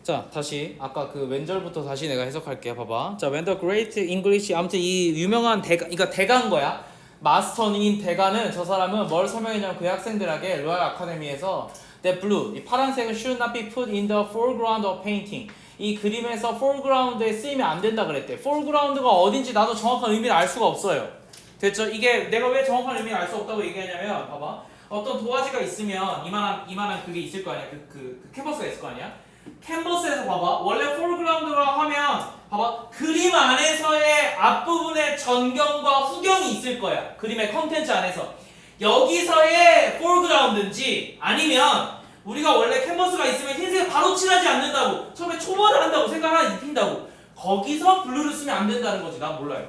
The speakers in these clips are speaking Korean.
자, 다시 아까 그 왼절부터 다시 내가 해석할게요. 봐봐. 자, when the great English, 아무튼 이 유명한 대가, 이거 대가인 거야. 마스터인 대가는 저 사람은 뭘 설명했냐면 그 학생들에게 로얄 아카데미에서 the blue, 이 파란색은 should not be put in the foreground of painting. 이 그림에서 foreground에 쓰이면 안 된다 그랬대. foreground가 어딘지 나도 정확한 의미를 알 수가 없어요. 됐죠? 이게 내가 왜 정확한 의미를 알 수 없다고 얘기하냐면 봐봐. 어떤 도화지가 있으면 이만한 그게 있을 거 아니야. 그 캔버스가 있을 거 아니야. 캔버스에서 봐봐. 원래 foreground라고 하면 봐봐. 그림 안에서의 앞부분에 전경과 후경이 있을 거야. 그림의 컨텐츠 안에서. 여기서의 foreground인지 아니면 우리가 원래 캔버스가 있으면 흰색 바로 칠하지 않는다고 처음에 초벌을 한다고 생각 하나 입힌다고 거기서 블루를 쓰면 안 된다는 거지. 난 몰라요.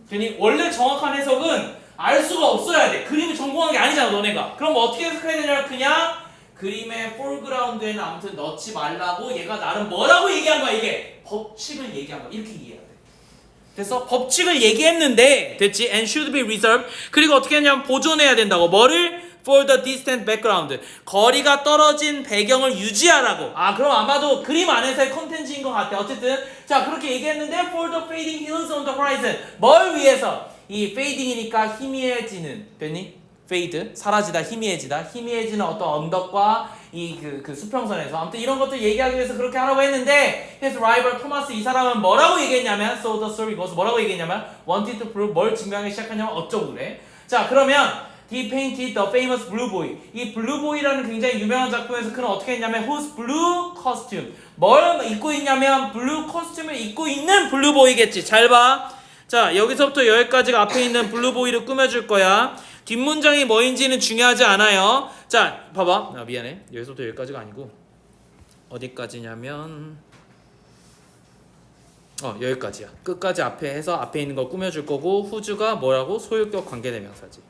괜히 원래 정확한 해석은 알 수가 없어야 돼. 그림을 전공한 게 아니잖아 너네가. 그럼 어떻게 해석해야 되냐면 그냥 그림의 foreground에는 아무튼 넣지 말라고 얘가 나름 뭐라고 얘기한 거야. 이게 법칙을 얘기한 거야. 이렇게 이해해야 돼. 그래서 법칙을 얘기했는데 됐지? And should be reserved. 그리고 어떻게 했냐면 보존해야 된다고. 뭐를? For the distant background. 거리가 떨어진 배경을 유지하라고. 아 그럼 아마도 그림 안에서의 컨텐츠인 것 같아. 어쨌든 자 그렇게 얘기했는데 for the fading hills on the horizon. 뭘 위해서? 이 fading이니까 희미해지는. 됐니? fade 사라지다 희미해지다. 희미해지는 어떤 언덕과 이 그 수평선에서 아무튼 이런 것들 얘기하기 위해서 그렇게 하라고 했는데 his rival 토마스 이 사람은 뭐라고 얘기했냐면 so the story goes 뭐라고 얘기했냐면 wanted to prove 뭘 증명하기 시작하냐면 어쩌고 그래. 자 그러면 He painted the famous Blue Boy. 이 Blue Boy라는 굉장히 유명한 작품에서 그는 어떻게 했냐면 whose blue costume. 뭘 입고 있냐면 블루 코스튬을 입고 있는 블루 보이겠지. 잘 봐. 자 여기서부터 여기까지가 앞에 있는 블루 보이를 꾸며줄 거야. 뒷문장이 뭐인지는 중요하지 않아요. 자 봐봐. 아, 미안해. 여기서부터 여기까지가 아니고 어디까지냐면 여기까지야. 끝까지 앞에 해서 앞에 있는 거 꾸며줄 거고 후주가 뭐라고? 소유격 관계대명사지.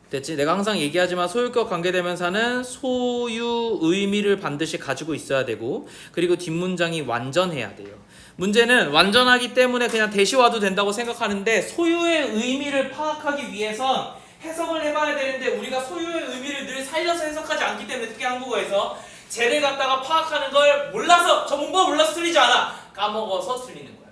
됐지? 내가 항상 얘기하지만 소유격 관계대명사는 소유 의미를 반드시 가지고 있어야 되고 그리고 뒷문장이 완전해야 돼요. 문제는 완전하기 때문에 그냥 대시 와도 된다고 생각하는데 소유의 의미를 파악하기 위해선 해석을 해봐야 되는데 우리가 소유의 의미를 늘 살려서 해석하지 않기 때문에 특히 한국어에서 쟤를 갖다가 파악하는 걸 몰라서 전문가 몰라서 틀리지 않아. 까먹어서 틀리는 거야.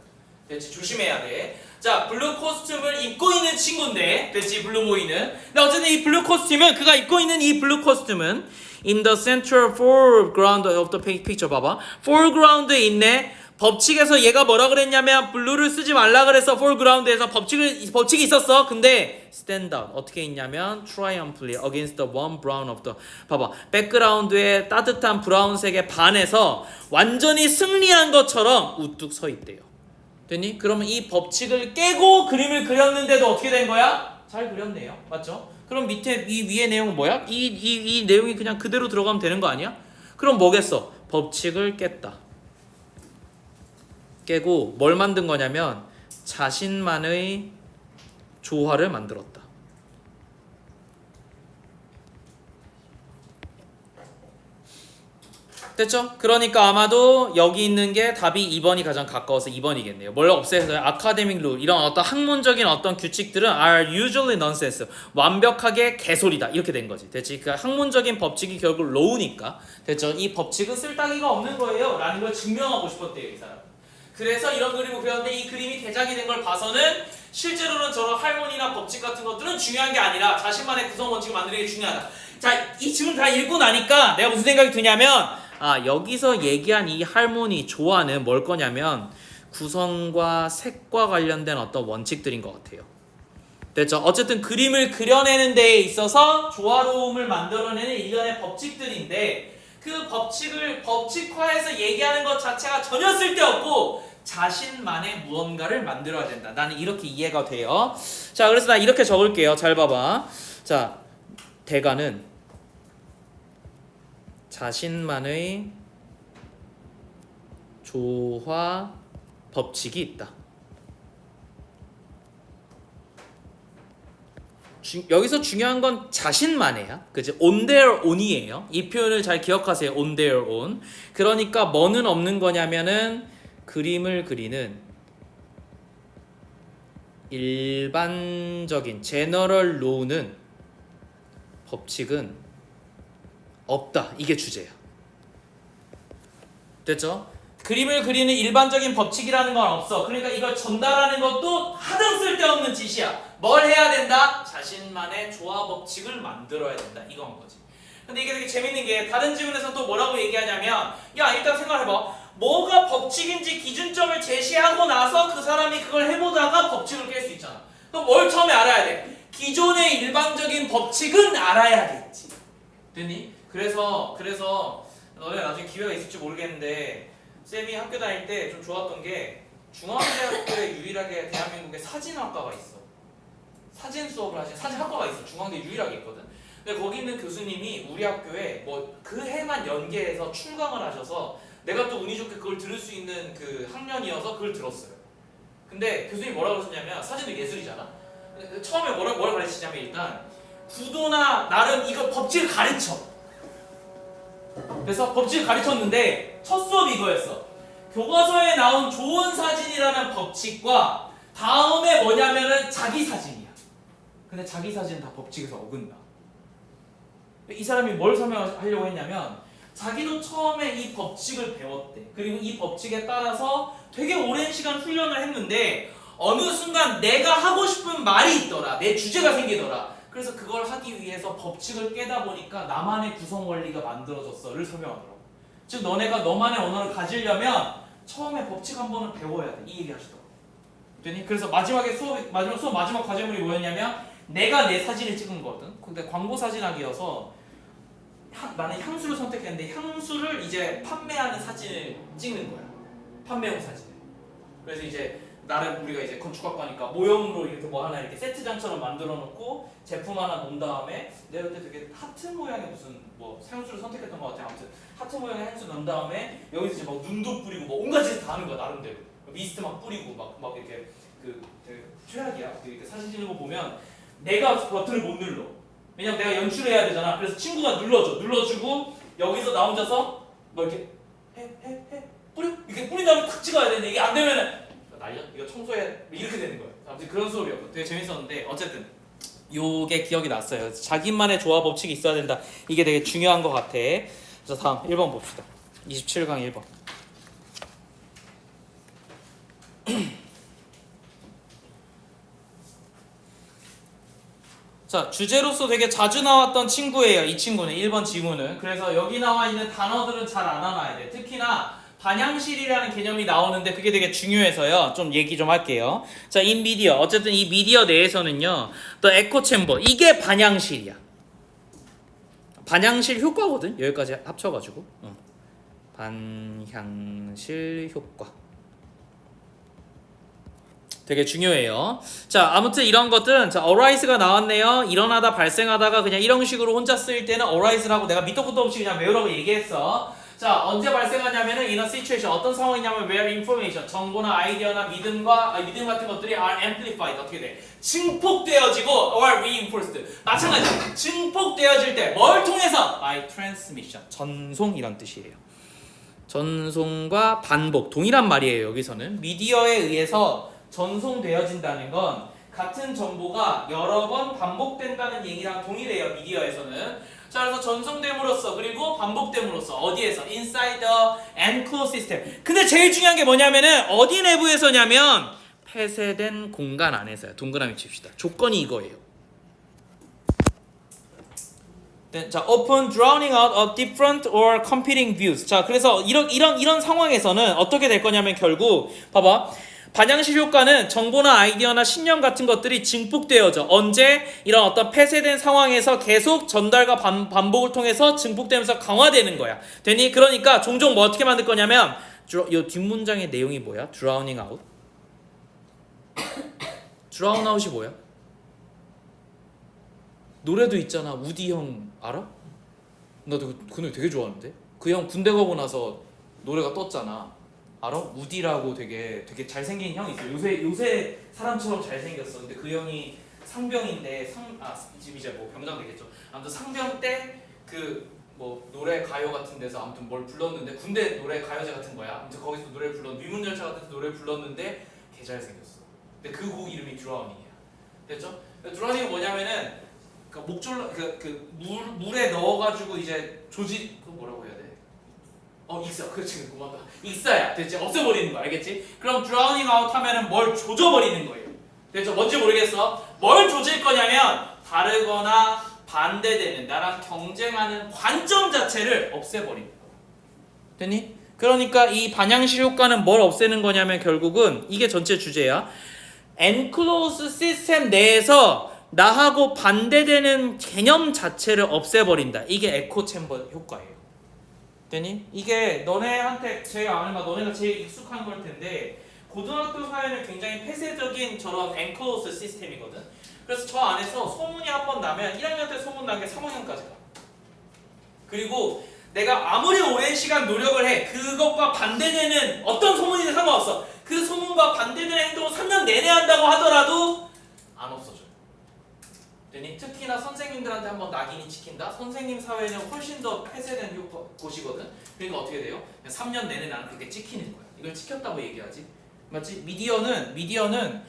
됐지? 조심해야 돼. 자, 블루 코스튬을 입고 있는 친구인데, 됐지? 블루보이는. 근데 어쨌든 이 블루 코스튬은 그가 입고 있는 이 블루 코스튬은 in the central foreground of the picture. 봐봐. foreground에 있네. 법칙에서 얘가 뭐라 그랬냐면 블루를 쓰지 말라 그래서 foreground에서 법칙이 있었어. 근데 stand out 어떻게 있냐면 triumphantly against the warm brown of the 봐봐. 백그라운드에 따뜻한 브라운색에 반해서 완전히 승리한 것처럼 우뚝 서 있대요. 됐니? 그러면 이 법칙을 깨고 그림을 그렸는데도 어떻게 된 거야? 잘 그렸네요. 맞죠? 그럼 밑에 이 위에 내용은 뭐야? 이 내용이 그냥 그대로 들어가면 되는 거 아니야? 그럼 뭐겠어? 법칙을 깼다. 깨고 뭘 만든 거냐면 자신만의 조화를 만들었다. 됐죠? 그러니까 아마도 여기 있는 게 답이 2번이 가장 가까워서 2번이겠네요. 뭘 없애서요? 아카데믹 룰 이런 어떤 학문적인 어떤 규칙들은 are usually nonsense. 완벽하게 개소리다. 이렇게 된 거지. 됐지? 그러니까 학문적인 법칙이 결국 law니까. 됐죠? 이 법칙은 쓸데기가 없는 거예요. 라는 걸 증명하고 싶었대요, 이 사람. 그래서 이런 그림을 그렸는데 이 그림이 대작이 된 걸 봐서는 실제로는 저런 할머니나 법칙 같은 것들은 중요한 게 아니라 자신만의 구성 원칙을 만드는 게 중요하다. 자, 이 질문 다 읽고 나니까 내가 무슨 생각이 드냐면 여기서 얘기한 이 할머니 조화는 뭘 거냐면 구성과 색과 관련된 어떤 원칙들인 것 같아요. 됐죠? 어쨌든 그림을 그려내는 데에 있어서 조화로움을 만들어내는 일련의 법칙들인데 그 법칙을 법칙화해서 얘기하는 것 자체가 전혀 쓸데없고 자신만의 무언가를 만들어야 된다. 나는 이렇게 이해가 돼요. 자, 그래서 나 이렇게 적을게요. 잘 봐봐. 자, 대가는 자신만의 조화 법칙이 있다. 여기서 중요한 건 자신만이야. 그치? on their own이에요. 이 표현을 잘 기억하세요. on their own. 그러니까 뭐는 없는 거냐면은 그림을 그리는 일반적인 general law는 법칙은 없다. 이게 주제야. 됐죠? 그림을 그리는 일반적인 법칙이라는 건 없어. 그러니까 이걸 전달하는 것도 하등 쓸데없는 짓이야. 뭘 해야 된다? 자신만의 조화 법칙을 만들어야 된다. 이건 거지. 근데 이게 되게 재밌는 게 다른 지문에서 또 뭐라고 얘기하냐면 야 일단 생각해봐. 뭐가 법칙인지 기준점을 제시하고 나서 그 사람이 그걸 해보다가 법칙을 깰 수 있잖아. 그럼 뭘 처음에 알아야 돼? 기존의 일반적인 법칙은 알아야겠지. 됐니? 그래서 너네 나중에 기회가 있을지 모르겠는데 쌤이 학교 다닐 때 좀 좋았던 게 중앙대학교에 유일하게 대한민국에 사진학과가 있어. 사진 수업을 하신 사진학과가 있어. 중앙대 유일하게 있거든. 근데 거기 있는 교수님이 우리 학교에 뭐 그 해만 연계해서 출강을 하셔서 내가 또 운이 좋게 그걸 들을 수 있는 그 학년이어서 그걸 들었어요. 근데 교수님이 뭐라고 그러셨냐면 사진도 예술이잖아. 처음에 뭐라 가르치냐면 일단 구도나 나름 이거 법칙을 가르쳐. 그래서 법칙을 가르쳤는데 첫 수업이 이거였어. 교과서에 나온 좋은 사진이라는 법칙과 다음에 뭐냐면은 자기 사진이야. 근데 자기 사진은 다 법칙에서 어긋나. 이 사람이 뭘 설명하려고 했냐면 자기도 처음에 이 법칙을 배웠대. 그리고 이 법칙에 따라서 되게 오랜 시간 훈련을 했는데 어느 순간 내가 하고 싶은 말이 있더라. 내 주제가 생기더라. 그래서 그걸 하기 위해서 법칙을 깨다 보니까 나만의 구성 원리가 만들어졌어를 설명하더라고. 즉 너네가 너만의 언어를 가지려면 처음에 법칙 한 번은 배워야 돼. 이 얘기 하시더라고. 그래서 마지막 수업 마지막 과제물이 뭐였냐면 내가 내 사진을 찍은 거거든. 근데 광고 사진학이어서 나는 향수를 선택했는데 향수를 이제 판매하는 사진을 찍는 거야. 판매용 사진. 그래서 이제 나름 우리가 이제 건축학과니까 모형으로 이렇게 뭐 하나 이렇게 세트장처럼 만들어 놓고 제품 하나 놓은 다음에 내가 그때 되게 하트 모양의 무슨 뭐 향수를 선택했던 것 같아. 아무튼 하트 모양의 향수 넣은 다음에 여기서 이제 막 눈도 뿌리고 뭐 온갖 짓을 다 하는 거야 나름대로. 미스트 막 뿌리고 막 이렇게 그 되게 최악이야. 이렇게 사진 찍는 거 보면 내가 버튼을 못 눌러. 왜냐면 내가 연출해야 되잖아. 그래서 친구가 눌러주고 여기서 나 혼자서 뭐 이렇게 해 뿌려 이렇게 뿌린 다음에 탁 찍어야 되는데 이게 안 되면은 날려 이거 청소해 이렇게 되는 거예요. 아무튼 그런 수업이었고 되게 재밌었는데 어쨌든 요게 기억이 났어요. 자기만의 조화 법칙이 있어야 된다. 이게 되게 중요한 것 같아. 그래서 다음 1번 봅시다. 27강 1번. 자, 주제로서 되게 자주 나왔던 친구예요. 이 친구는 1번 지문은. 그래서 여기 나와 있는 단어들은 잘 알아놔야 돼. 특히나 반향실이라는 개념이 나오는데 그게 되게 중요해서요. 좀 얘기 좀 할게요. 자, in media. 어쨌든 이 미디어 내에서는요. the echo chamber. 이게 반향실이야. 반향실 효과거든. 여기까지 합쳐가지고. 반향실 효과. 되게 중요해요. 자, 아무튼 이런 것들은 자, arise가 나왔네요. 일어나다 발생하다가 그냥 이런 식으로 혼자 쓰일 때는 arise라고 내가 밑도 끝도 없이 그냥 외우라고 얘기했어. 자, 언제 발생하냐면은 in a situation 어떤 상황이냐면 where information 정보나 아이디어나 믿음 같은 것들이 are amplified 어떻게 돼? 증폭되어지고 or reinforced 마찬가지 증폭되어질 때 뭘 통해서? by transmission 전송 이런 뜻이에요. 전송과 반복 동일한 말이에요. 여기서는 미디어에 의해서 전송되어진다는 건 같은 정보가 여러 번 반복된다는 얘기랑 동일해요. 미디어에서는. 자, 그래서 전송됨으로써 그리고 반복됨으로써 어디에서? Inside the enclosed system. 근데 제일 중요한 게 뭐냐면은 어디 내부에서냐면 폐쇄된 공간 안에서요. 동그라미 칩시다. 조건이 이거예요. 자, open drowning out of different or competing views. 자, 그래서 이런 상황에서는 어떻게 될 거냐면 결국 봐봐. 반향실 효과는 정보나 아이디어나 신념 같은 것들이 증폭되어져. 언제? 이런 어떤 폐쇄된 상황에서 계속 전달과 반복을 통해서 증폭되면서 강화되는 거야. 되니? 그러니까 종종 뭐 어떻게 만들 거냐면 이 뒷문장의 내용이 뭐야? drowning out. drown out이 뭐야? 노래도 있잖아. 우디 형 알아? 나도 그 노래 되게 좋아하는데. 그 형 군대 가고 나서 노래가 떴잖아. 알아? 우디라고 되게 잘생긴 형이 있어. 요새 사람처럼 잘생겼어. 근데 그 형이 상병인데 지금 이제 뭐 병장 되겠죠. 아무튼 상병 때 그 뭐 노래 가요 같은 데서 아무튼 뭘 불렀는데 군대 노래 가요제 같은 거야. 아무튼 거기서 노래 위문열차 같은 데서 노래 불렀는데 개 잘생겼어. 근데 그 곡 이름이 드라우닝이야. 됐죠? 드라우닝이 뭐냐면은 목졸라 물에 넣어가지고 이제 그 뭐라고 해야 돼? 있어. 그렇지. 고맙다. 있어야 됐지. 없애버리는 거 알겠지? 그럼 drowning out 하면은 뭘 조져버리는 거예요. 됐죠? 뭔지 모르겠어. 뭘 조질 거냐면 다르거나 반대되는 나랑 경쟁하는 관점 자체를 없애버리는 거. 됐니? 그러니까 이 반향실 효과는 뭘 없애는 거냐면 결국은 이게 전체 주제야. enclosed 시스템 내에서 나하고 반대되는 개념 자체를 없애버린다. 이게 에코 챔버 효과예요. 됐니? 이게 너네한테 제일 아는 거 너네가 제일 익숙한 걸 텐데 고등학교 사회는 굉장히 폐쇄적인 저런 enclosed 시스템이거든. 그래서 저 안에서 소문이 한 번 나면 1학년 때 소문 난 게 3학년까지 가. 그리고 내가 아무리 오랜 시간 노력을 해 그것과 반대되는 어떤 소문이든 상관없어. 그 소문과 반대되는 행동을 3년 내내 한다고 하더라도 안 없어져요. 되니? 특히나 선생님들한테 한번 낙인이 찍힌다? 선생님 사회는 훨씬 더 폐쇄된 곳이거든. 그러니까 어떻게 돼요? 3년 내내 나는 그렇게 찍히는 거야. 이걸 찍혔다고 얘기하지. 맞지? 미디어는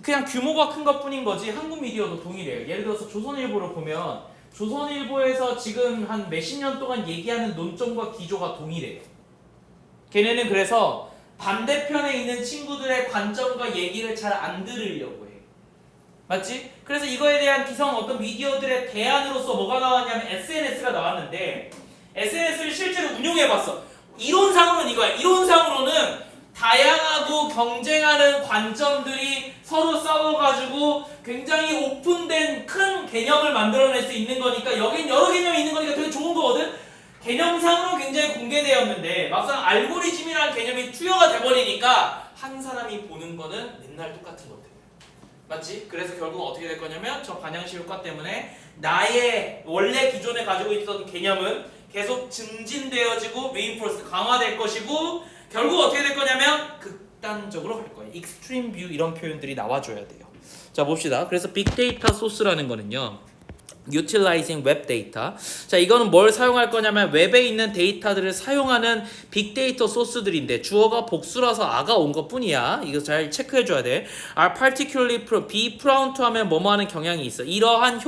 그냥 규모가 큰 것뿐인 거지 한국 미디어도 동일해요. 예를 들어서 조선일보를 보면 조선일보에서 지금 한 몇십 년 동안 얘기하는 논점과 기조가 동일해요. 걔네는 그래서 반대편에 있는 친구들의 관점과 얘기를 잘 안 들으려고 해. 맞지? 그래서 이거에 대한 기성 어떤 미디어들의 대안으로서 뭐가 나왔냐면 SNS가 나왔는데 SNS를 실제로 운용해봤어. 이론상으로는 이거야. 이론상으로는 다양하고 경쟁하는 관점들이 서로 싸워가지고 굉장히 오픈된 큰 개념을 만들어낼 수 있는 거니까 여긴 여러 개념이 있는 거니까 되게 좋은 거거든. 개념상으로 굉장히 공개되었는데 막상 알고리즘이라는 개념이 투여가 돼버리니까 한 사람이 보는 거는 맨날 똑같은 것들. 맞지? 그래서 결국 어떻게 될 거냐면 저 반향시 효과 때문에 나의 원래 기존에 가지고 있던 개념은 계속 증진되어지고 reinforced 강화될 것이고 결국 어떻게 될 거냐면 극단적으로 갈 거예요. extreme view 이런 표현들이 나와줘야 돼요. 자 봅시다. 그래서 빅데이터 소스라는 거는요. utilizing web data. 자 이거는 뭘 사용할 거냐면 웹에 있는 데이터들을 사용하는 빅데이터 소스들인데 주어가 복수라서 아가 온 것뿐이야. 이거 잘 체크해 줘야 돼. are particularly be prone to 하면 뭐뭐 하는 경향이 있어. 이러한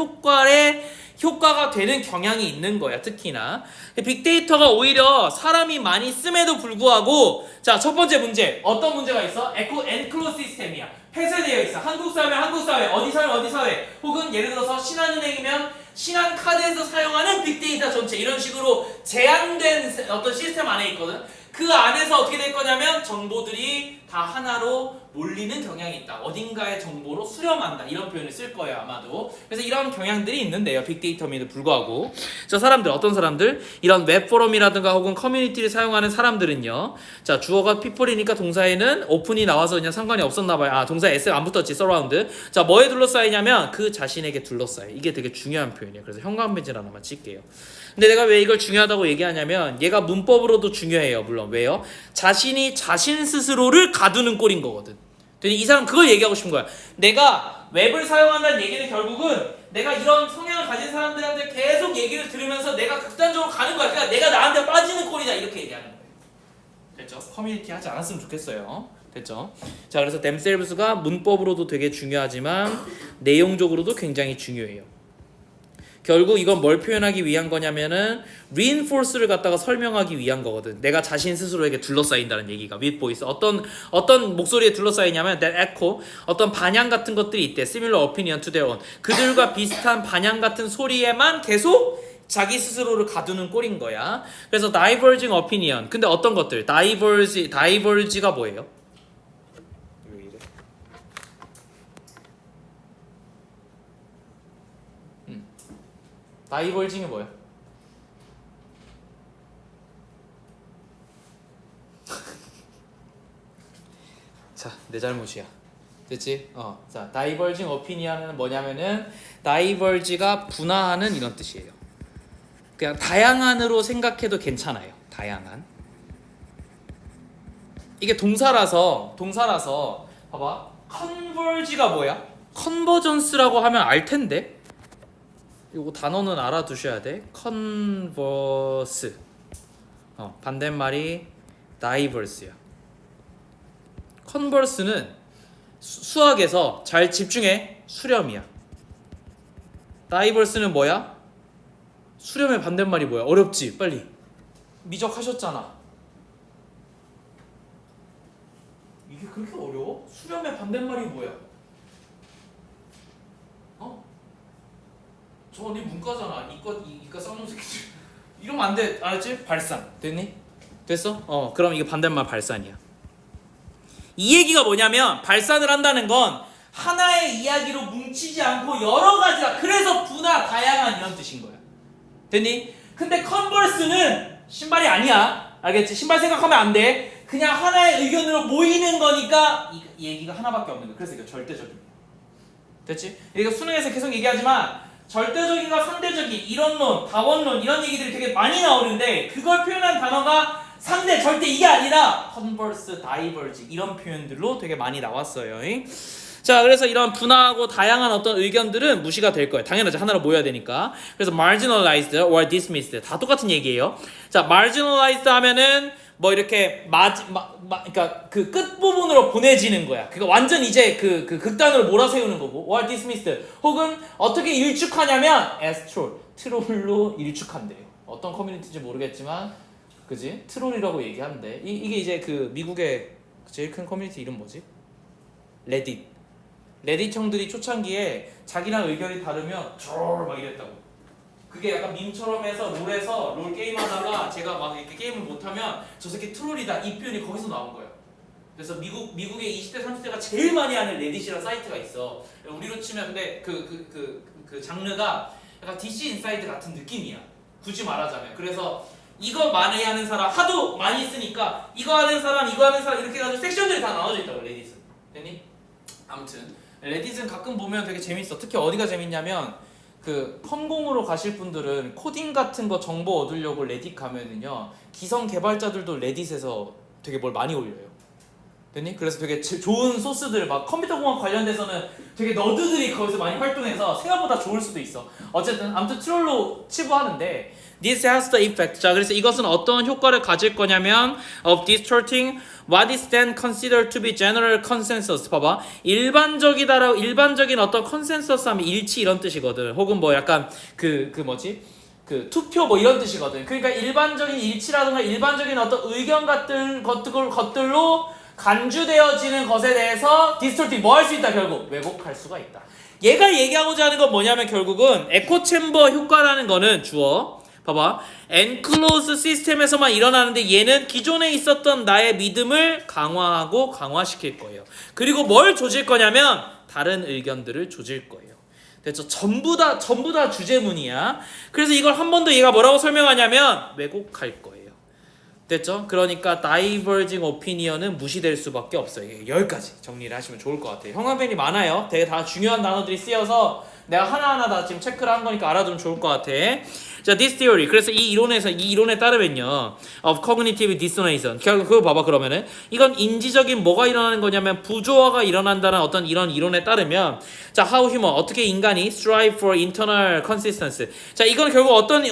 효과가 되는 경향이 있는 거야. 특히나 빅데이터가 오히려 사람이 많이 씀에도 불구하고 자 첫 번째 문제 어떤 문제가 있어? 엔클로스 시스템이야. 폐쇄되어 있어. 한국 사회면 한국 사회, 어디 사회 어디 사회 혹은 예를 들어서 신한은행이면 신한카드에서 사용하는 빅데이터 전체 이런 식으로 제한된 어떤 시스템 안에 있거든. 그 안에서 어떻게 될 거냐면 정보들이 다 하나로 몰리는 경향이 있다. 어딘가의 정보로 수렴한다. 이런 표현을 쓸 거예요 아마도. 그래서 이런 경향들이 있는데요. 빅데이터임에도 불구하고 자 사람들 어떤 사람들? 이런 웹포럼이라든가 혹은 커뮤니티를 사용하는 사람들은요. 자 주어가 people이니까 동사에는 오픈이 나와서 그냥 상관이 없었나 봐요. 아 동사에 s가 안 붙었지. surround. 자 뭐에 둘러싸이냐면 그 자신에게 둘러싸여. 이게 되게 중요한 표현이에요. 그래서 형광펜질 하나만 칠게요. 근데 내가 왜 이걸 중요하다고 얘기하냐면 얘가 문법으로도 중요해요. 물론 왜요? 자신이 자신 스스로를 가두는 꼴인 거거든. 이 사람 그걸 얘기하고 싶은 거야. 내가 웹을 사용한다는 얘기는 결국은 내가 이런 성향을 가진 사람들한테 계속 얘기를 들으면서 내가 극단적으로 가는 거야. 그러니까 내가 나한테 빠지는 꼴이다. 이렇게 얘기하는 거예요. 됐죠? 커뮤니티 하지 않았으면 좋겠어요. 됐죠? 자 그래서 themselves가 문법으로도 되게 중요하지만 내용적으로도 굉장히 중요해요. 결국 이건 뭘 표현하기 위한 거냐면은 reinforce를 갖다가 설명하기 위한 거거든. 내가 자신 스스로에게 둘러싸인다는 얘기가 with voice 어떤 목소리에 둘러싸이냐면 that echo 어떤 반향 같은 것들이 있대. similar opinion to their own 그들과 비슷한 반향 같은 소리에만 계속 자기 스스로를 가두는 꼴인 거야. 그래서 diverging opinion 근데 어떤 것들 diverge가 뭐예요? 다이버징이 뭐야? 자, 내 잘못이야. 됐지? 자, 다이버징 오피니언은 뭐냐면은 다이버지가 분화하는 이런 뜻이에요. 그냥 다양한으로 생각해도 괜찮아요. 다양한. 이게 동사라서 봐봐. 컨버지가 뭐야? 컨버전스라고 하면 알 텐데. 요거 단어는 알아두셔야 돼. 컨버스. 반대말이 다이버스야. 컨버스는 수학에서 잘 집중해. 수렴이야. 다이버스는 뭐야? 수렴의 반대말이 뭐야? 어렵지? 빨리. 미적하셨잖아. 이게 그렇게 어려워? 수렴의 반대말이 뭐야? 어? 저 언니 문과잖아. 이과 쌍놈 새끼들. 이러면 안 돼. 알았지? 발산. 됐니? 됐어? 그럼 이게 반대말 발산이야. 이 얘기가 뭐냐면 발산을 한다는 건 하나의 이야기로 뭉치지 않고 여러 가지가 그래서 분화 다양한 이런 뜻인 거야. 됐니? 근데 컨버스는 신발이 아니야. 알겠지? 신발 생각하면 안 돼. 그냥 하나의 의견으로 모이는 거니까 이 얘기가 하나밖에 없는 거야. 그래서 이거 절대적인. 됐지? 이거 수능에서 계속 얘기하지만 절대적인과 상대적인 이론론, 다원론 이런 얘기들이 되게 많이 나오는데 그걸 표현한 단어가 상대, 절대 이게 아니라 컨버스, 다이버지 이런 표현들로 되게 많이 나왔어요. 자, 그래서 이런 분화하고 다양한 어떤 의견들은 무시가 될 거예요. 당연하죠. 하나로 모여야 되니까. 그래서 marginalized or dismissed 다 똑같은 얘기예요. 자, marginalized 하면은 뭐 이렇게 그러니까 그 끝 부분으로 보내지는 거야. 그거 완전 이제 그 극단으로 몰아세우는 거고, or dismissed 혹은 어떻게 일축하냐면 as troll, 트롤로 일축한대요. 어떤 커뮤니티인지 모르겠지만, 그지? 트롤이라고 얘기하는데 이게 이제 그 미국의 제일 큰 커뮤니티 이름 뭐지? 레딧 형들이 초창기에 자기랑 의견이 다르면 트롤 막 이랬다고. 그게 약간 밈처럼 해서 롤 게임하다가 제가 막 이렇게 게임을 못하면 저 새끼 트롤이다 이 표현이 거기서 나온 거예요. 그래서 미국의 20대 30대가 제일 많이 하는 레딧이라는 사이트가 있어. 우리로 치면 근데 그 장르가 약간 DC 인사이드 같은 느낌이야. 굳이 말하자면. 그래서 이거 많이 하는 사람 하도 많이 쓰니까 이거 하는 사람 이렇게 해가지고 섹션들이 다 나눠져 있다고. 레딧은. 됐니? 아무튼 레딧은 가끔 보면 되게 재밌어. 특히 어디가 재밌냐면 그 컴공으로 가실 분들은 코딩 같은 거 정보 얻으려고 레딧 가면은요 기성 개발자들도 레딧에서 되게 뭘 많이 올려요. 됐니? 그래서 되게 좋은 소스들 막 컴퓨터 공학 관련돼서는 되게 너드들이 거기서 많이 활동해서 생각보다 좋을 수도 있어. 어쨌든 아무튼 트롤로 치부하는데 This has the effect. 자, 그래서 이것은 어떤 효과를 가질 거냐면 of distorting what is then considered to be general consensus. 봐봐. 일반적인 어떤 컨센서스 하면 일치 이런 뜻이거든. 혹은 뭐 약간 그 투표 뭐 이런 뜻이거든. 그러니까 일반적인 일치라든가 일반적인 어떤 의견 같은 것들로 간주되어지는 것에 대해서 디스토팅 뭐 할 수 있다. 결국 왜곡할 수가 있다. 얘가 얘기하고자 하는 건 뭐냐면 결국은 에코 챔버 효과라는 거는 주어 봐봐. 엔클로즈 시스템에서만 일어나는데 얘는 기존에 있었던 나의 믿음을 강화하고 강화시킬 거예요. 그리고 뭘 조질 거냐면 다른 의견들을 조질 거예요. 됐죠? 전부 다 주제문이야. 그래서 이걸 한 번 더 얘가 뭐라고 설명하냐면 왜곡할 거예요. 됐죠? 그러니까 diverging opinion은 무시될 수밖에 없어요. 여기까지 정리를 하시면 좋을 것 같아요. 형광펜이 많아요. 되게 다 중요한 단어들이 쓰여서 내가 하나하나 다 지금 체크를 한 거니까 알아두면 좋을 것 같아. 자, this theory. 그래서 이 이론에 따르면요, of cognitive dissonance. 그거 봐봐. 그러면은 이건 인지적인 뭐가 일어나는 거냐면 부조화가 일어난다는 어떤 이런 이론에 따르면, 자, how human 어떻게 인간이 strive for internal consistency. 자, 이건 결국 어떤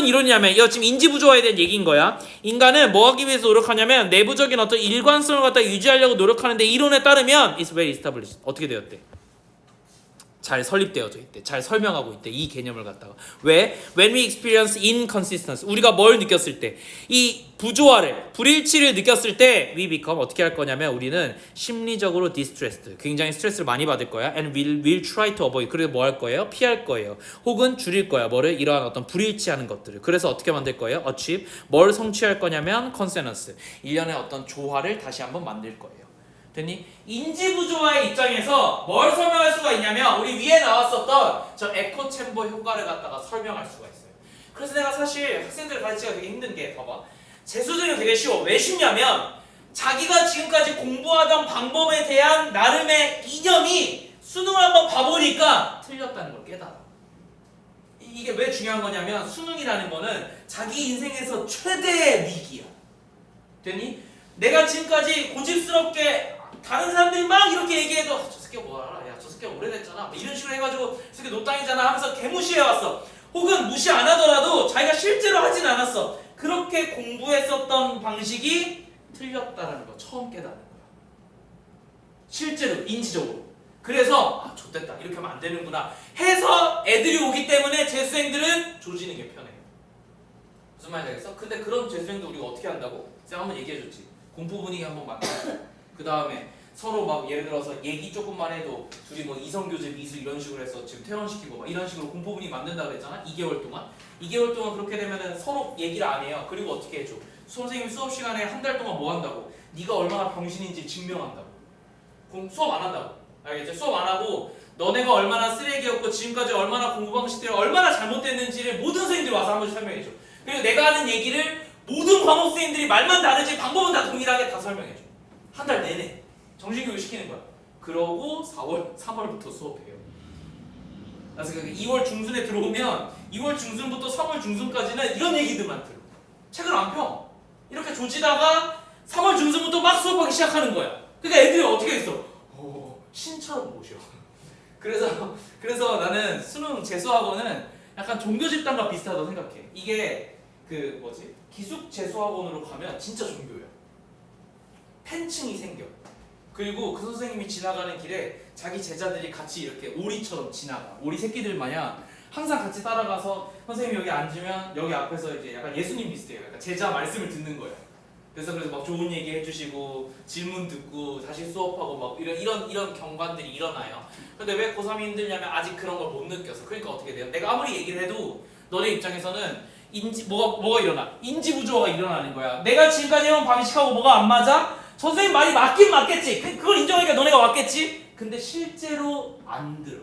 이론이냐면 이거 지금 인지 부조화에 대한 얘기인 거야. 인간은 뭐 하기 위해서 노력하냐면 내부적인 어떤 일관성을 갖다 유지하려고 노력하는데 이론에 따르면 it's well established. 어떻게 되었대? 잘 설립되어져 있대. 잘 설명하고 있대. 이 개념을 갖다가. 왜? When we experience inconsistency. 우리가 뭘 느꼈을 때, 이 부조화를, 불일치를 느꼈을 때 we become 어떻게 할 거냐면 우리는 심리적으로 distressed. 굉장히 스트레스를 많이 받을 거야. And we'll try to avoid. 그래서 뭐 할 거예요? 피할 거예요. 혹은 줄일 거야. 뭐를? 이러한 어떤 불일치하는 것들을. 그래서 어떻게 만들 거예요? achieve. 뭘 성취할 거냐면 consensus. 일련의 어떤 조화를 다시 한번 만들 거예요. 됐니? 인지부조화의 입장에서 뭘 설명할 수가 있냐면 우리 위에 나왔었던 저 에코 챔버 효과를 갖다가 설명할 수가 있어요. 그래서 내가 사실 학생들을 가르치기가 되게 힘든 게 봐봐. 재수생이 되게 쉬워. 왜 쉽냐면 자기가 지금까지 공부하던 방법에 대한 나름의 이념이 수능을 한번 봐보니까 틀렸다는 걸 깨달아. 이게 왜 중요한 거냐면 수능이라는 거는 자기 인생에서 최대의 위기야. 됐니? 내가 지금까지 고집스럽게 다른 사람들이 막 이렇게 얘기해도 저 새끼가 뭐 알아? 야, 저 새끼가 오래됐잖아. 이런 식으로 해가지고 저 새끼 노땅이잖아 하면서 개무시해왔어. 혹은 무시 안 하더라도 자기가 실제로 하진 않았어. 그렇게 공부했었던 방식이 틀렸다는 거 처음 깨닫는 거야. 실제로 인지적으로. 그래서 아, 좆됐다. 이렇게 하면 안 되는구나 해서 애들이 오기 때문에 재수생들은 조지는 게 편해요. 무슨 말인지 알겠어? 근데 그런 재수생도 우리가 어떻게 한다고? 쌤 한번 얘기해줬지. 공포 분위기 한번 만들고 그 다음에 서로 막 예를 들어서 얘기 조금만 해도 둘이 뭐 이성교제 미수 이런 식으로 해서 지금 퇴원시키고 막 이런 식으로 공포 분위기 만든다 그랬잖아. 2개월 동안. 2개월 동안 그렇게 되면은 서로 얘기를 안 해요. 그리고 어떻게 해줘? 선생님 수업 시간에 한 달 동안 뭐 한다고? 네가 얼마나 병신인지 증명한다고. 수업 안 한다고. 알겠지? 수업 안 하고 너네가 얼마나 쓰레기였고 지금까지 얼마나 공부 방식들이 얼마나 잘못됐는지를 모든 선생님들이 와서 한 번씩 설명해줘. 그리고 내가 하는 얘기를 모든 과목 선생님들이 말만 다르지 방법은 다 동일하게 다 설명해줘. 한 달 내내 정신교육 시키는 거야. 그러고 3월부터 수업해요. 그래서 2월 중순에 들어오면 2월 중순부터 3월 중순까지는 이런 얘기들만 들어. 책을 안 펴. 이렇게 조지다가 3월 중순부터 막 수업하기 시작하는 거야. 그러니까 애들이 어떻게 했어? 신처럼 모셔. 그래서 나는 수능 재수학원은 약간 종교 집단과 비슷하다고 생각해. 이게 그 뭐지? 기숙 재수학원으로 가면 진짜 종교야. 팬층이 생겨. 그리고 그 선생님이 지나가는 길에 자기 제자들이 같이 이렇게 오리처럼 지나가. 오리 새끼들 마냥 항상 같이 따라가서 선생님이 여기 앉으면 여기 앞에서 이제 약간 예수님 비슷해요. 약간 제자 말씀을 듣는 거예요. 그래서 막 좋은 얘기 해주시고 질문 듣고 다시 수업하고 막 이런 경관들이 일어나요. 근데 왜 고3이 힘들냐면 아직 그런 걸 못 느껴서. 그러니까 어떻게 돼요? 내가 아무리 얘기를 해도 너네 입장에서는 뭐가 일어나? 인지 부조화가 일어나는 거야. 내가 지금까지 해온 방식하고 뭐가 안 맞아? 선생님 말이 맞긴 맞겠지. 그걸 인정하니까 너네가 왔겠지. 근데 실제로 안 들어.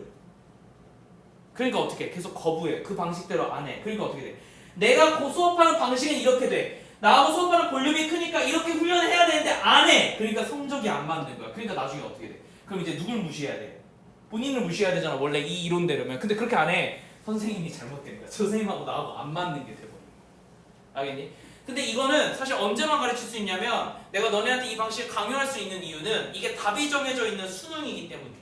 그러니까 어떻게 해? 계속 거부해. 그 방식대로 안 해. 그러니까 어떻게 돼? 내가 수업하는 방식은 이렇게 돼. 나하고 수업하는 볼륨이 크니까 이렇게 훈련을 해야 되는데 안 해. 그러니까 성적이 안 맞는 거야. 그러니까 나중에 어떻게 돼? 그럼 이제 누굴 무시해야 돼? 본인을 무시해야 되잖아. 원래 이 이론대로면. 근데 그렇게 안 해. 선생님이 잘못된 거야. 선생님하고 나하고 안 맞는 게 돼버려. 알겠니? 근데 이거는 사실 언제만 가르칠 수 있냐면 내가 너네한테 이 방식을 강요할 수 있는 이유는 이게 답이 정해져 있는 수능이기 때문이야.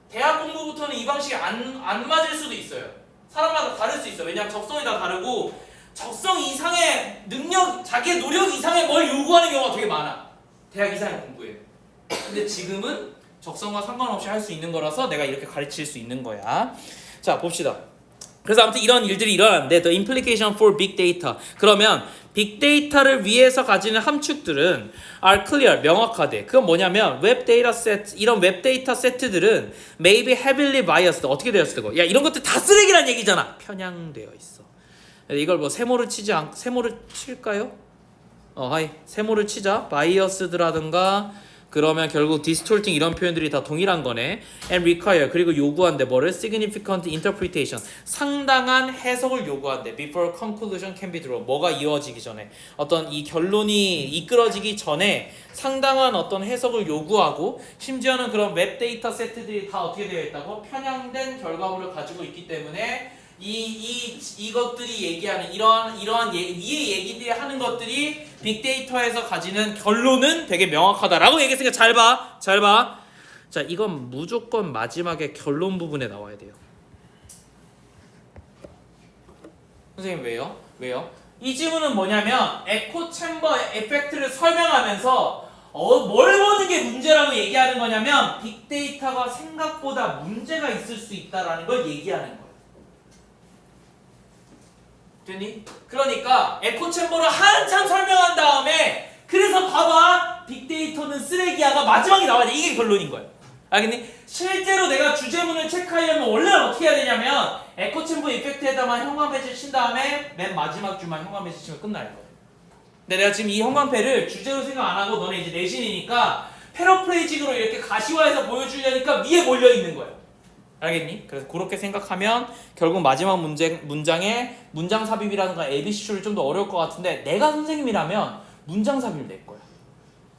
대학 공부부터는 이 방식이 안 맞을 수도 있어요. 사람마다 다를 수 있어. 왜냐하면 적성이 다 다르고 적성 이상의 능력, 자기의 노력 이상의 뭘 요구하는 경우가 되게 많아. 대학 이상의 공부에. 근데 지금은 적성과 상관없이 할 수 있는 거라서 내가 이렇게 가르칠 수 있는 거야. 자, 봅시다. 그래서 아무튼 이런 일들이 일어났는데 The implication for big data. 그러면 빅데이터를 위해서 가지는 함축들은 are clear, 명확하대. 그건 뭐냐면 웹 데이터 세트, 이런 웹 데이터 세트들은 may be heavily biased. 어떻게 되었을 거야? 야, 이런 것들 다 쓰레기란 얘기잖아. 편향되어 있어. 이걸 뭐 세모를 칠까요? 하이. 세모를 치자. biased라든가 그러면 결국 distorting 이런 표현들이 다 동일한 거네. and require 그리고 요구한대. 뭐를? significant interpretation 상당한 해석을 요구한대. before conclusion can be drawn 뭐가 이어지기 전에 어떤 이 결론이 이끌어지기 전에 상당한 어떤 해석을 요구하고 심지어는 그런 웹 데이터 세트들이 다 어떻게 되어 있다고? 편향된 결과물을 가지고 있기 때문에 이것들이 얘기하는 이러한 위에 얘기들이 하는 것들이 빅데이터에서 가지는 결론은 되게 명확하다라고 얘기했으니까 잘 봐. 자, 이건 무조건 마지막에 결론 부분에 나와야 돼요. 선생님 왜요? 이 질문은 뭐냐면 에코 챔버 에펙트를 설명하면서 뭘 보는 게 문제라고 얘기하는 거냐면 빅데이터가 생각보다 문제가 있을 수 있다라는 걸 얘기하는 거예요. 됐니? 그러니까 에코 챔버를 한참 설명한 다음에 그래서 봐봐 빅데이터는 쓰레기야가 마지막에 나와야 돼. 이게 결론인 거야. 알겠니? 실제로 내가 주제문을 체크하려면 원래는 어떻게 해야 되냐면 에코 챔버 이펙트에다만 형광펜을 친 다음에 맨 마지막 줄만 형광펜을 치면 끝나요. 근데 내가 지금 이 형광펜을 주제로 생각 안 하고 너네 이제 내신이니까 패러프레이징으로 이렇게 가시화해서 보여주려니까 위에 몰려 있는 거야. 알겠니? 그래서 그렇게 생각하면 결국 마지막 문장에 문장 삽입이라든가 ABC를 좀 더 어려울 것 같은데 내가 선생님이라면 문장 삽입을 낼 거야.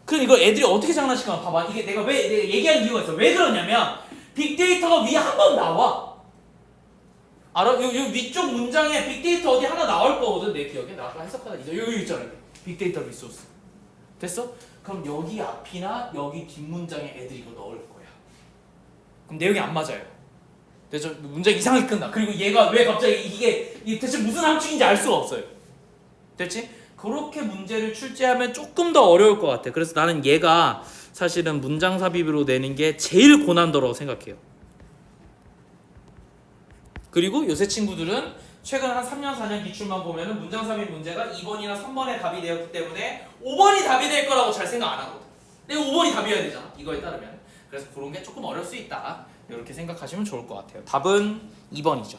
그럼 이거 애들이 어떻게 장난치면 봐봐. 이게 내가 얘기하는 이유가 있어. 왜 그러냐면 빅데이터가 위에 한 번 나와. 알아? 요 위쪽 문장에 빅데이터 어디 하나 나올 거거든. 내 기억에. 나 아까 해석하다 여기 있잖아. 빅데이터 리소스. 됐어? 그럼 여기 앞이나 여기 뒷문장에 애들이 이거 넣을 거야. 그럼 내용이 안 맞아요. 대체 문장이 이상하게 끝나. 그리고 얘가 왜 갑자기 이게 대체 무슨 함축인지 알 수가 없어요. 됐지? 그렇게 문제를 출제하면 조금 더 어려울 것 같아. 그래서 나는 얘가 사실은 문장 삽입으로 내는 게 제일 고난도라고 생각해요. 그리고 요새 친구들은 최근 한 3년 4년 기출만 보면은 문장 3인 문제가 2번이나 3번에 답이 되었기 때문에 5번이 답이 될 거라고 잘 생각 안 하거든. 근데 5번이 답이어야 되잖아. 이거에 따르면. 그래서 그런 게 조금 어려울 수 있다. 이렇게 생각하시면 좋을 것 같아요. 답은 2번이죠.